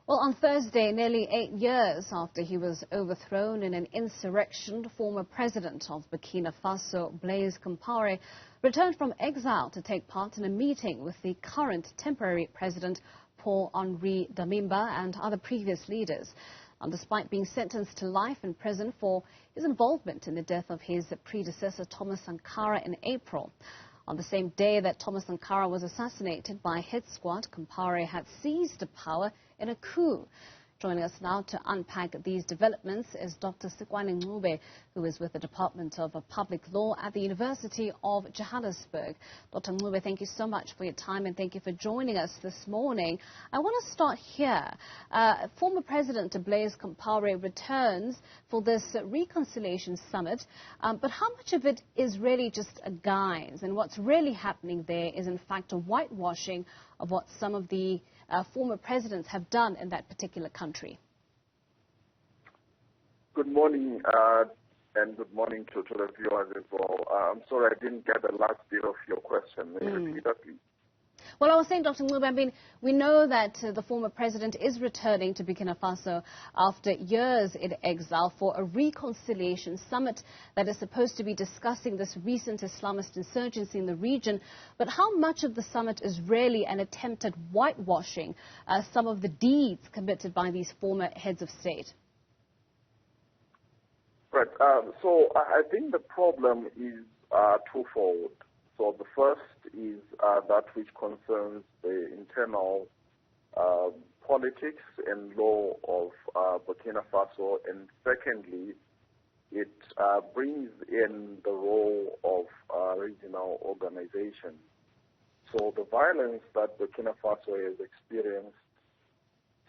Well, on Thursday, nearly 8 years after he was overthrown in an insurrection, former president of Burkina Faso Blaise Compaore returned from exile to take part in a meeting with the current temporary president Paul-Henri Damiba and other previous leaders. And despite being sentenced to life in prison for his involvement in the death of his predecessor Thomas Sankara in April. On the same day that Thomas Sankara was assassinated by hit squad, Compaore had seized the power in a coup. Joining us now to unpack these developments is Dr. Sikwane, who is with the Department of Public Law at the University of Johannesburg. Dr. Ncube, thank you so much for your time and thank you for joining us this morning. I want to start here. Former President Blaise Compaore returns for this reconciliation summit, but how much of it is really just a guise? And what's really happening there is in fact a whitewashing of what some of the former presidents have done in that particular country. Good morning, and good morning to the viewers as well. I'm sorry I didn't get the last bit of your question. May you repeat that, please? Well, I was saying, Dr. Ncube, I mean, we know that the former president is returning to Burkina Faso after years in exile for a reconciliation summit that is supposed to be discussing this recent Islamist insurgency in the region. But how much of the summit is really an attempt at whitewashing some of the deeds committed by these former heads of state? Right. So I think the problem is twofold. So the first is that which concerns the internal politics and law of Burkina Faso, and secondly, it brings in the role of regional organizations. So the violence that Burkina Faso has experienced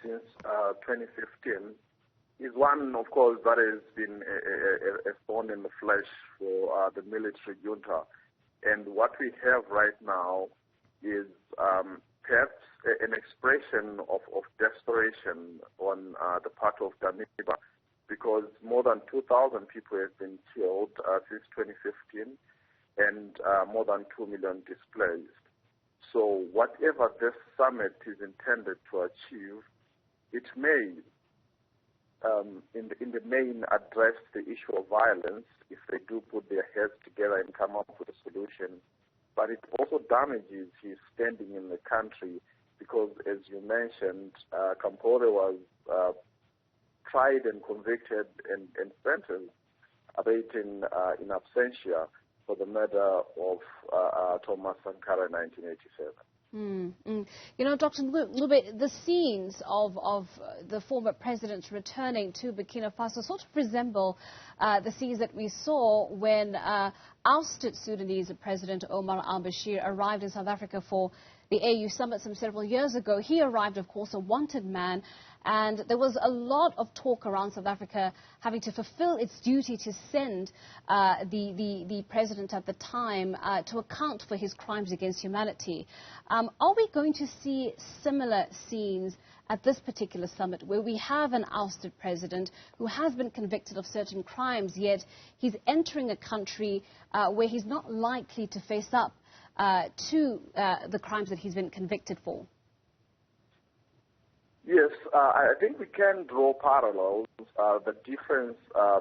since 2015 is one, of course, that has been a thorn in the flesh for the military junta. And what we have right now is perhaps an expression of desperation on the part of Damiba, because more than 2,000 people have been killed since 2015 and more than 2 million displaced. So whatever this summit is intended to achieve, it may in the main address the issue of violence if they do put their heads together and come up with a solution. But it also damages his standing in the country because, as you mentioned, Compaore was tried and convicted and sentenced, albeit in absentia, for the murder of Thomas Sankara in 1987. You know, Dr. Ncube, the scenes of the former president returning to Burkina Faso sort of resemble the scenes that we saw when ousted Sudanese President Omar al-Bashir arrived in South Africa for the AU summit some several years ago. He arrived, of course, a wanted man, and there was a lot of talk around South Africa having to fulfill its duty to send the president at the time to account for his crimes against humanity. Are we going to see similar scenes at this particular summit, where we have an ousted president who has been convicted of certain crimes, yet he's entering a country where he's not likely to face up to the crimes that he's been convicted for? Yes, I think we can draw parallels. The difference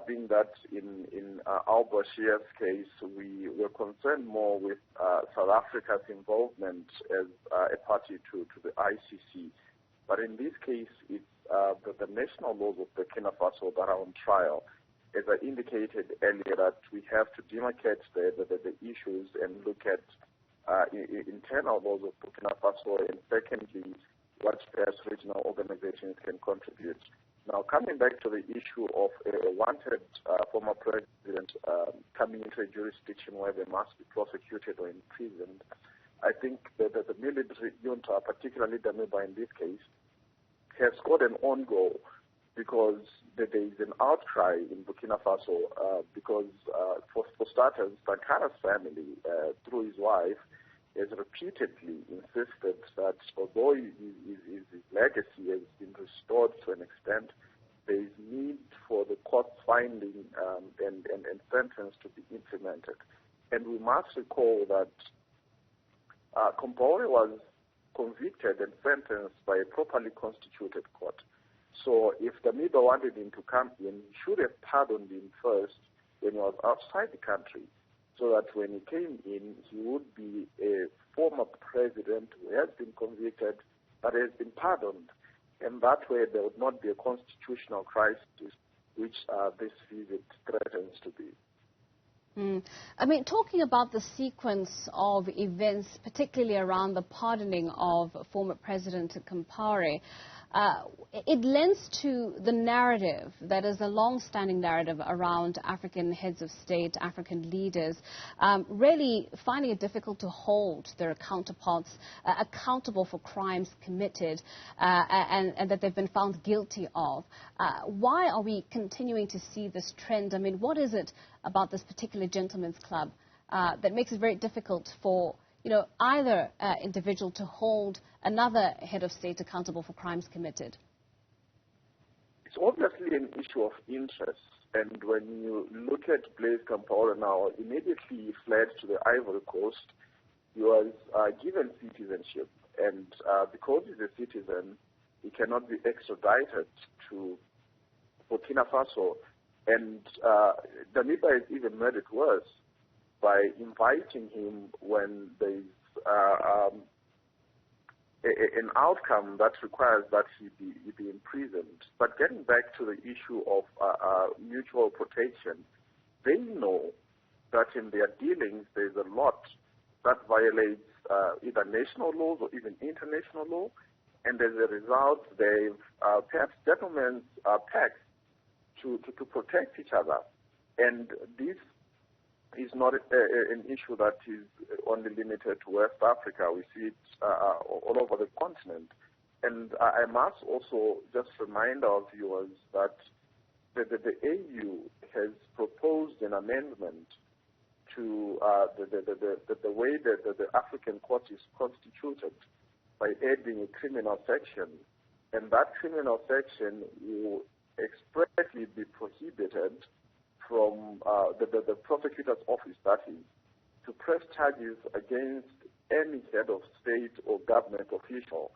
being that in al-Bashir's case, we were concerned more with South Africa's involvement as a party to the ICC. But in this case, it's the national laws of Burkina Faso that are on trial. As I indicated earlier, that we have to demarcate the issues and look at internal laws of Burkina Faso, and secondly, what perhaps regional organizations can contribute. Now, coming back to the issue of a wanted former president coming into a jurisdiction where they must be prosecuted or imprisoned, I think that the military junta, particularly Damiba in this case, has got an own goal, because there is an outcry in Burkina Faso because, for starters, Sankara's family, through his wife, has repeatedly insisted that although his legacy has been restored to an extent, there is need for the court finding and sentence to be implemented. And we must recall that Compaore was convicted and sentenced by a properly constituted court. So if Damiba wanted him to come in, he should have pardoned him first when he was outside the country, so that when he came in, he would be a former president who has been convicted but has been pardoned. And that way there would not be a constitutional crisis, which this visit threatens to be. I mean, talking about the sequence of events, particularly around the pardoning of former President Compaore, it lends to the narrative that is a long-standing narrative around African heads of state, African leaders, really finding it difficult to hold their counterparts accountable for crimes committed and that they've been found guilty of. Why are we continuing to see this trend? I mean, what is it about this particular gentleman's club that makes it very difficult for either individual to hold another head of state accountable for crimes committed? It's obviously an issue of interest. And when you look at Blaise Compaore now, immediately he fled to the Ivory Coast. He was given citizenship. And because he's a citizen, he cannot be extradited to Burkina Faso. And Damiba has even made it worse by inviting him when there's an outcome that requires that he be imprisoned. But getting back to the issue of mutual protection, they know that in their dealings there's a lot that violates either national laws or even international law, and as a result they've perhaps gentlemen's pacts to protect each other. And this is not an issue that is only limited to West Africa. We see it all over the continent. And I must also just remind our viewers that the AU has proposed an amendment to the way that the African court is constituted by adding a criminal section. And that criminal section will expressly be prohibited from the prosecutor's office, that is, to press charges against any head of state or government official.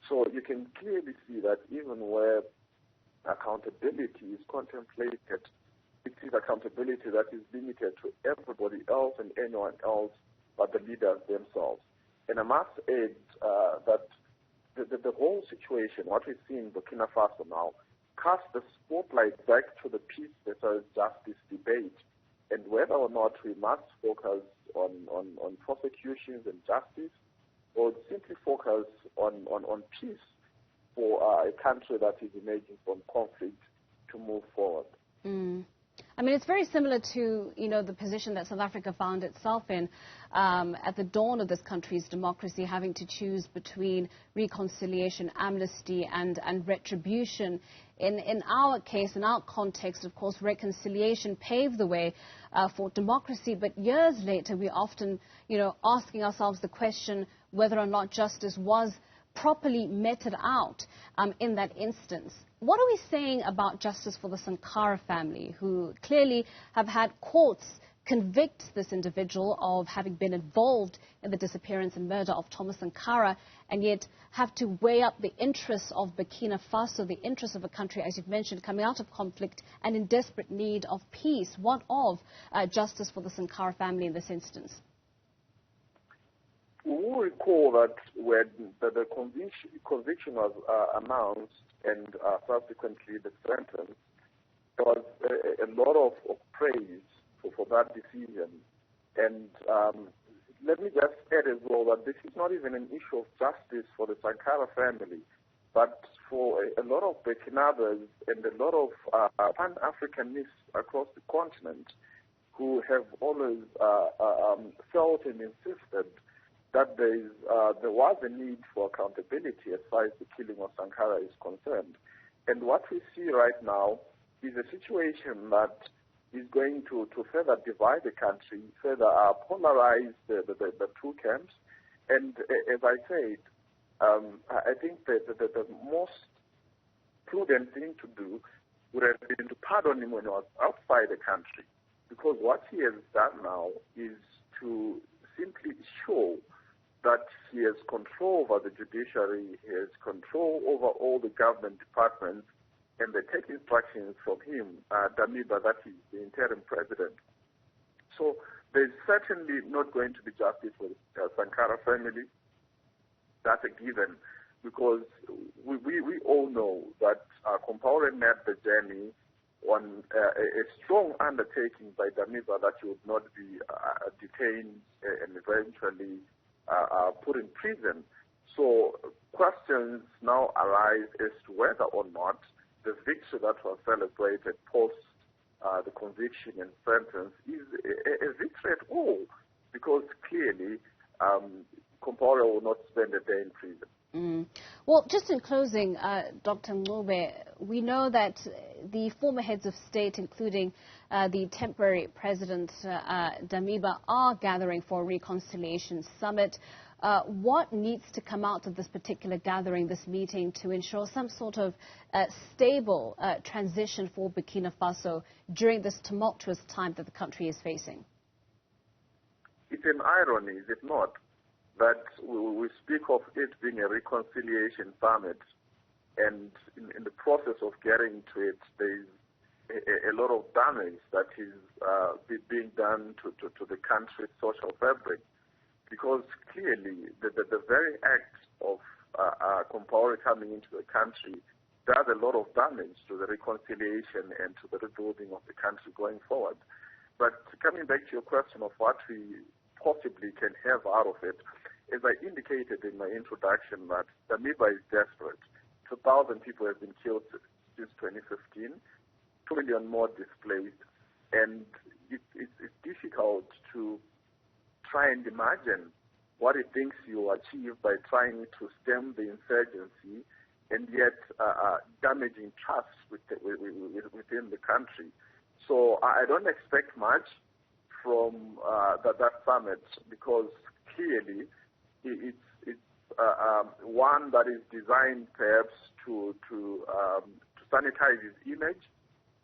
So you can clearly see that even where accountability is contemplated, it is accountability that is limited to everybody else and anyone else but the leaders themselves. And I must add that the whole situation, what we see in Burkina Faso now, cast the spotlight back to the peace versus justice debate, and whether or not we must focus on prosecutions and justice, or simply focus on peace for a country that is emerging from conflict to move forward. I mean, it's very similar to, the position that South Africa found itself in at the dawn of this country's democracy, having to choose between reconciliation, amnesty, and retribution. In our case, in our context, of course, reconciliation paved the way for democracy. But years later, we often, asking ourselves the question whether or not justice was properly meted out in that instance. What are we saying about justice for the Sankara family, who clearly have had courts convict this individual of having been involved in the disappearance and murder of Thomas Sankara, and yet have to weigh up the interests of Burkina Faso, the interests of a country, as you've mentioned, coming out of conflict and in desperate need of peace? What of justice for the Sankara family in this instance? We will recall that when the conviction was announced and subsequently the sentence, there was a lot of praise for that decision. And let me just add as well that this is not even an issue of justice for the Sankara family, but for a lot of Burkinabers and a lot of Pan-Africanists across the continent who have always felt and insisted that there was a need for accountability as far as the killing of Sankara is concerned. And what we see right now is a situation that is going to further divide the country, further polarize the two camps. And as I said, I think that the most prudent thing to do would have been to pardon him when he was outside the country, because what he has done now is to simply show that he has control over the judiciary, he has control over all the government departments, and they take instructions from him, Damiba, that is the interim president. So there's certainly not going to be justice for the Sankara family. That's a given, because we all know that Compaore made the journey on a strong undertaking by Damiba that he would not be detained and eventually put in prison. So questions now arise as to whether or not the victory that was celebrated post the conviction and sentence is a victory at all, because clearly Compaore will not spend a day in prison. Well, just in closing, Dr. Ncube, we know that the former heads of state, including the temporary president Damiba, are gathering for a reconciliation summit. What needs to come out of this particular gathering, this meeting, to ensure some sort of stable transition for Burkina Faso during this tumultuous time that the country is facing? It's an irony, is it not, that we speak of it being a reconciliation summit, and in the process of getting to it, there's a lot of damage that is being done to the country's social fabric. Because clearly, the very act of Compaore coming into the country does a lot of damage to the reconciliation and to the rebuilding of the country going forward. But coming back to your question of what we possibly can have out of it, as I indicated in my introduction, that Damiba is desperate. 2,000 people have been killed since 2015, 2 million more displaced, and it's difficult to try and imagine what he thinks he will achieve by trying to stem the insurgency and yet damaging trust within the country. So I don't expect much from that summit, because clearly it's one that is designed perhaps to sanitize his image,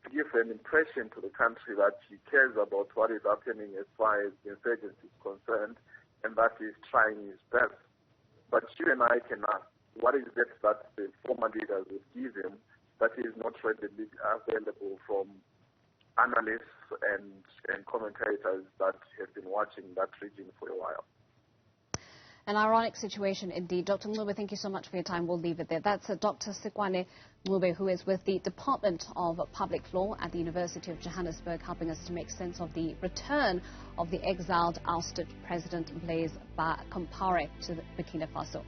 to give an impression to the country that he cares about what is happening as far as the insurgency is concerned, and that he is trying his best. But you and I can ask, what is it that the former leaders would give him that is not readily available from analysts and commentators that have been watching that region for a while? An ironic situation indeed. Dr. Ncube, thank you so much for your time. We'll leave it there. That's Dr. Sikwane Ncube, who is with the Department of Public Law at the University of Johannesburg, helping us to make sense of the return of the exiled, ousted President Blaise Compaore to Burkina Faso.